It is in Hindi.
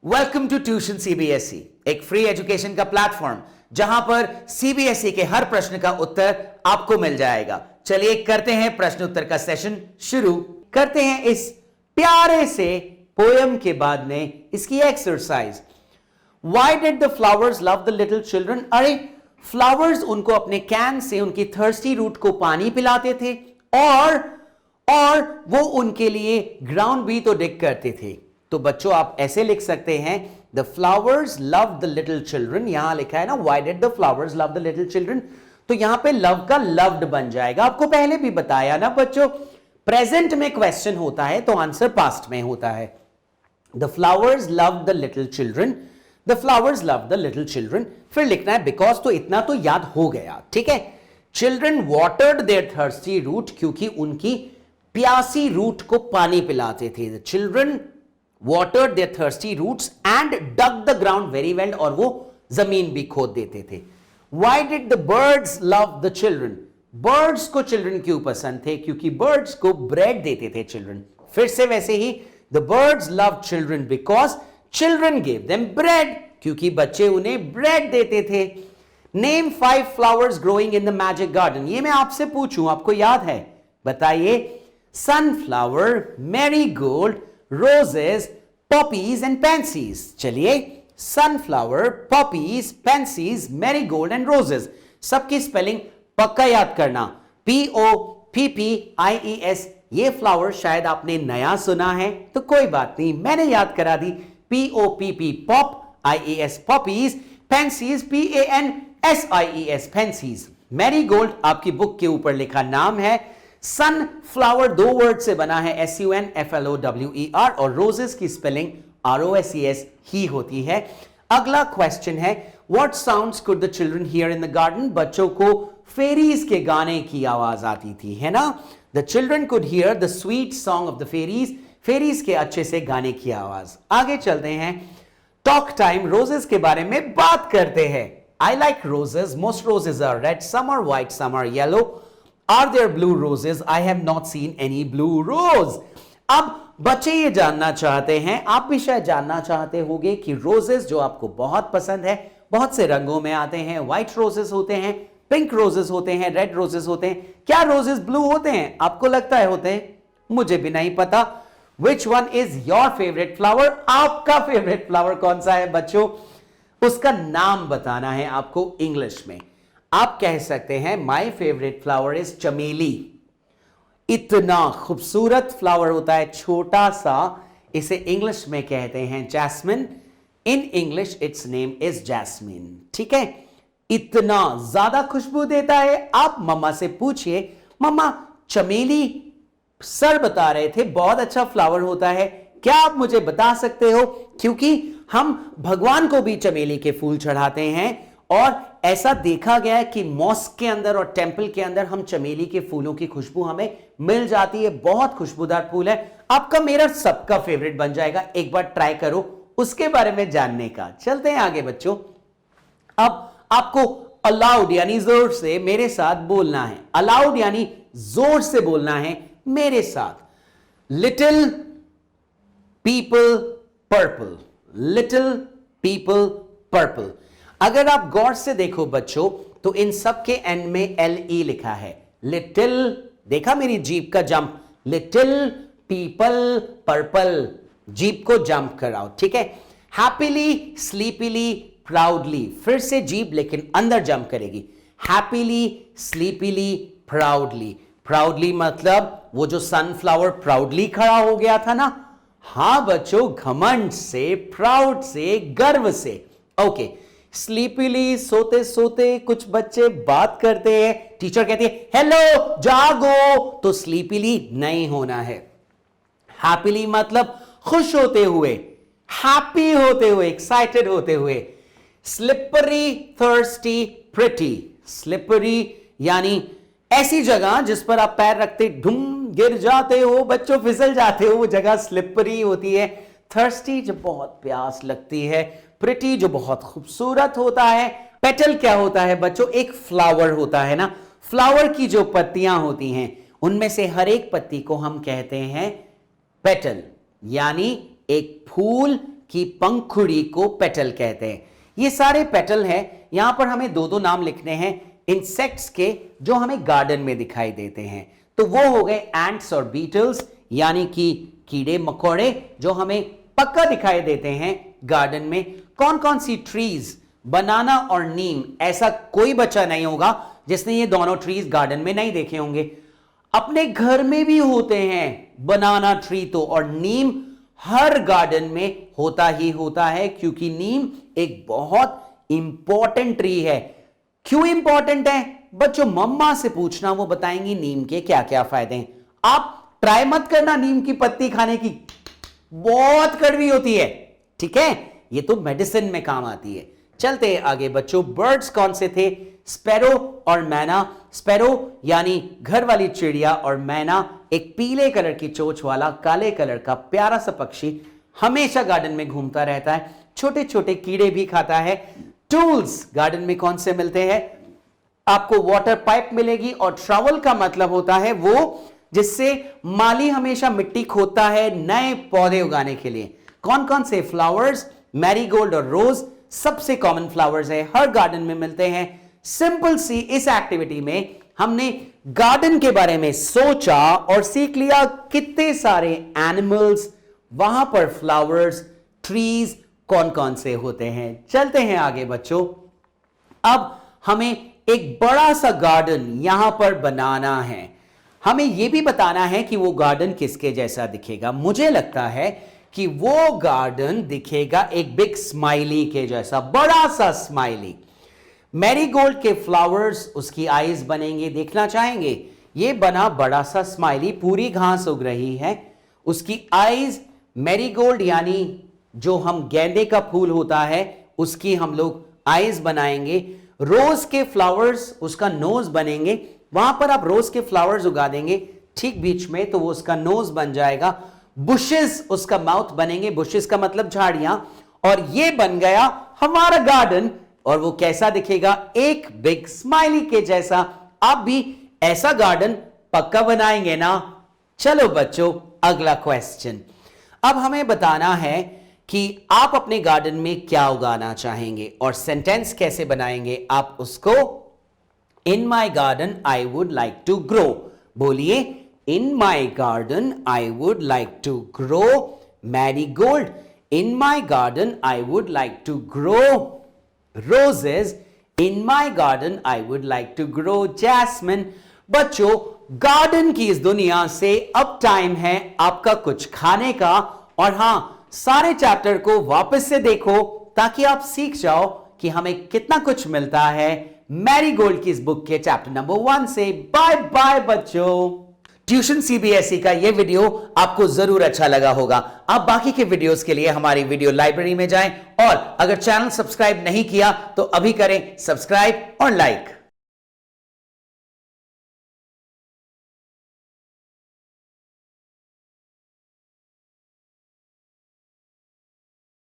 वेलकम टू ट्यूशन सीबीएसई, एक फ्री एजुकेशन का प्लेटफॉर्म जहां पर सीबीएसई के हर प्रश्न का उत्तर आपको मिल जाएगा। चलिए करते हैं प्रश्न उत्तर का सेशन शुरू। करते हैं इस प्यारे से पोयम के बाद में इसकी exercise. Why did the flowers love the little children? अरे फ्लावर्स उनको अपने कैन से उनकी थर्स्टी रूट को पानी पिलाते थे और वो उनके लिए ग्राउंड भी तो डिग करते थे। तो बच्चों आप ऐसे लिख सकते हैं the flowers love the little children. यहां लिखा है ना why did the flowers love the little children, तो यहां पे लव का लव्ड बन जाएगा। आपको पहले भी बताया ना बच्चों, प्रेजेंट में क्वेश्चन होता है तो आंसर पास्ट में होता है। The flowers love the little children, the flowers love the little children. फिर लिखना है बिकॉज, तो इतना तो याद हो गया, ठीक है। Children watered their thirsty root, क्योंकि उनकी प्यासी रूट को पानी पिलाते थे। The children watered their thirsty roots and dug the ground very well, और वो जमीन भी खोद देते थे। Why did the birds love the children? Birds को children क्यों पसंद थे? क्योंकि birds को bread देते थे children। फिर से वैसे ही the birds loved children because children gave them bread, क्योंकि बच्चे उन्हें bread देते थे। Name 5 flowers growing in the magic garden। ये मैं आपसे पूछूं, आपको याद है? बताइए। Sunflower, marigold, roses, poppies and pansies। चलिए, sunflower, poppies, pansies, marigold and roses, सबकी स्पेलिंग पक्का याद करना। POPPIES। ये फ्लावर शायद आपने नया सुना है, तो कोई बात नहीं, मैंने याद करा दी। POPP pop, IES poppies, pansies PANSIES pansies। Marigold आपकी बुक के ऊपर लिखा नाम है। सनफ्लावर 2 वर्ड से बना है, SUNFLOWER, और रोजेस की स्पेलिंग ROSES ही होती है। अगला क्वेश्चन है what sounds could the children here in the garden. बच्चों को फेरीज के गाने की आवाज आती थी, है ना। The children could hear the sweet song of the fairies, fairies के अच्छे से गाने की आवाज। आगे चलते हैं, टॉक टाइम, रोजेस के बारे में बात करते हैं। I like roses, most roses are red, some are white, some are yellow. Are there blue roses? I have not seen any blue rose। अब बच्चे ये जानना चाहते हैं, आप भी शायद जानना चाहते होंगे कि रोजेस जो आपको बहुत पसंद है, बहुत से रंगों में आते हैं। व्हाइट रोजेस होते हैं, पिंक रोजेस होते हैं, रेड रोजेस होते हैं। क्या रोजेस ब्लू होते हैं? आपको लगता है होते हैं, मुझे भी नहीं पता। Which one is your favorite flower? आपका फेवरेट फ्लावर कौन सा है बच्चों? उसका नाम बताना है आपको इंग्लिश में। आप कह सकते हैं माई फेवरेट फ्लावर इज चमेली। इतना खूबसूरत फ्लावर होता है, छोटा सा, इसे इंग्लिश में कहते हैं jasmine. In English its name is jasmine, ठीक है। इतना ज्यादा खुशबू देता है। आप मम्मा से पूछिए, मम्मा चमेली सर बता रहे थे बहुत अच्छा फ्लावर होता है, क्या आप मुझे बता सकते हो? क्योंकि हम भगवान को भी चमेली के फूल चढ़ाते हैं, और ऐसा देखा गया है कि मॉस्क के अंदर और टेंपल के अंदर हम चमेली के फूलों की खुशबू हमें मिल जाती है। बहुत खुशबूदार फूल है, आपका मेरा सबका फेवरेट बन जाएगा। एक बार ट्राई करो उसके बारे में जानने का। चलते हैं आगे बच्चों। अब आपको अलाउड यानी जोर से मेरे साथ बोलना है। अलाउड यानी जोर से बोलना है मेरे साथ। Little people purple, little people purple. अगर आप गौर से देखो बच्चों, तो इन सब के एंड में LE लिखा है। लिटिल, देखा मेरी जीप का jump, little people purple, jeep को जंप कराओ, ठीक है। हैप्पीली, स्लीपीली, प्राउडली, फिर से जीप लेकिन अंदर जंप करेगी। Happily, स्लीपीली, proudly. प्राउडली मतलब वो जो सनफ्लावर प्राउडली खड़ा हो गया था ना। हां बच्चों, घमंड से, प्राउड से, गर्व से। ओके। स्लीपीली, सोते सोते कुछ बच्चे बात करते हैं, टीचर कहती है हेलो जागो, तो स्लीपीली नहीं होना है। हैप्पीली मतलब खुश होते हुए, हैप्पी होते हुए, एक्साइटेड होते हुए। Slippery, thirsty, pretty. स्लिपरी यानी ऐसी जगह जिस पर आप पैर रखते ढूम गिर जाते हो, बच्चों फिसल जाते हो, वो जगह स्लिपरी होती है। थर्स्टी जब बहुत प्यास लगती है। प्रिटी जो बहुत खूबसूरत होता है। पेटल क्या होता है बच्चों? एक फ्लावर होता है ना। फ्लावर की जो पत्तियां होती हैं उनमें से हर एक पत्ती को हम कहते हैं पेटल, यानी एक फूल की पंखुड़ी को पेटल कहते हैं। ये सारे पेटल हैं। यहां पर हमें दो दो नाम लिखने हैं इंसेक्ट्स के जो हमें गार्डन में दिखाई देते हैं। तो वो हो गए एंट्स और बीटल्स, यानी कि कीड़े मकोड़े जो हमें पक्का दिखाई देते हैं गार्डन में। कौन कौन सी ट्रीज, बनाना और नीम, ऐसा कोई बच्चा नहीं होगा जिसने ये दोनों ट्रीज गार्डन में नहीं देखे होंगे। अपने घर में भी होते हैं बनाना ट्री तो, और नीम हर गार्डन में होता ही होता है, क्योंकि नीम एक बहुत इंपॉर्टेंट ट्री है। क्यों इंपॉर्टेंट है बच्चों? मम्मा से पूछना, वो बताएंगी नीम के क्या क्या फायदे हैं। आप ट्राई मत करना नीम की पत्ती खाने की, बहुत कड़वी होती है, ठीक है? ये तो मेडिसिन में काम आती है। चलते हैं आगे बच्चों। बर्ड्स कौन से थे? स्पैरो और मैना। स्पैरो यानी घर वाली चिड़िया, और मैना एक पीले कलर की चोंच वाला काले कलर का प्यारा सा पक्षी, हमेशा गार्डन में घूमता रहता है, छोटे छोटे कीड़े भी खाता है। टूल्स गार्डन में कौन से मिलते हैं? आपको वाटर पाइप मिलेगी, और ट्रॉवल का मतलब होता है वो जिससे माली हमेशा मिट्टी खोदता है नए पौधे उगाने के लिए। कौन कौन से? फ्लावर्स, मैरीगोल्ड और रोज सबसे कॉमन फ्लावर्स है, हर गार्डन में मिलते हैं। सिंपल सी इस एक्टिविटी में हमने गार्डन के बारे में सोचा और सीख लिया कितने सारे एनिमल्स, वहां पर फ्लावर्स, ट्रीज कौन कौन से होते हैं। चलते हैं आगे बच्चों। अब हमें एक बड़ा सा गार्डन यहां पर बनाना है। हमें यह भी बताना है कि वो गार्डन किसके जैसा दिखेगा। मुझे लगता है कि वो गार्डन दिखेगा एक बिग स्माइली के जैसा, बड़ा सा स्माइली। मैरीगोल्ड के फ्लावर्स उसकी आईज बनेंगे, देखना चाहेंगे? ये बना बड़ा सा स्माइली, पूरी घास उग रही है, उसकी आईज मैरीगोल्ड यानी जो हम गेंदे का फूल होता है उसकी हम लोग आईज बनाएंगे। रोज के फ्लावर्स उसका नोज बनेंगे, वहां पर आप रोज के फ्लावर्स उगा देंगे ठीक बीच में, तो वो उसका नोज बन जाएगा। बुशेस उसका माउथ बनेंगे, बुशेस का मतलब झाड़ियां, और ये बन गया हमारा गार्डन। और वो कैसा दिखेगा? एक बिग स्माइली के जैसा। आप भी ऐसा गार्डन पक्का बनाएंगे ना? चलो बच्चों, अगला क्वेश्चन। अब हमें बताना है कि आप अपने गार्डन में क्या उगाना चाहेंगे और सेंटेंस कैसे बनाएंगे आप उसको। In my garden I would like to grow. बोलिए, in my garden I would like to grow marigold. In my garden I would like to grow roses. In my garden I would like to grow jasmine. बच्चों, गार्डन की इस दुनिया से अब टाइम है आपका कुछ खाने का। और हां, सारे चैप्टर को वापस से देखो ताकि आप सीख जाओ कि हमें कितना कुछ मिलता है मैरीगोल्ड की इस बुक के चैप्टर नंबर 1 से। बाय बाय बच्चों। ट्यूशन सीबीएसई का यह वीडियो आपको जरूर अच्छा लगा होगा। आप बाकी के वीडियोस के लिए हमारी वीडियो लाइब्रेरी में जाएं, और अगर चैनल सब्सक्राइब नहीं किया तो अभी करें सब्सक्राइब और लाइक।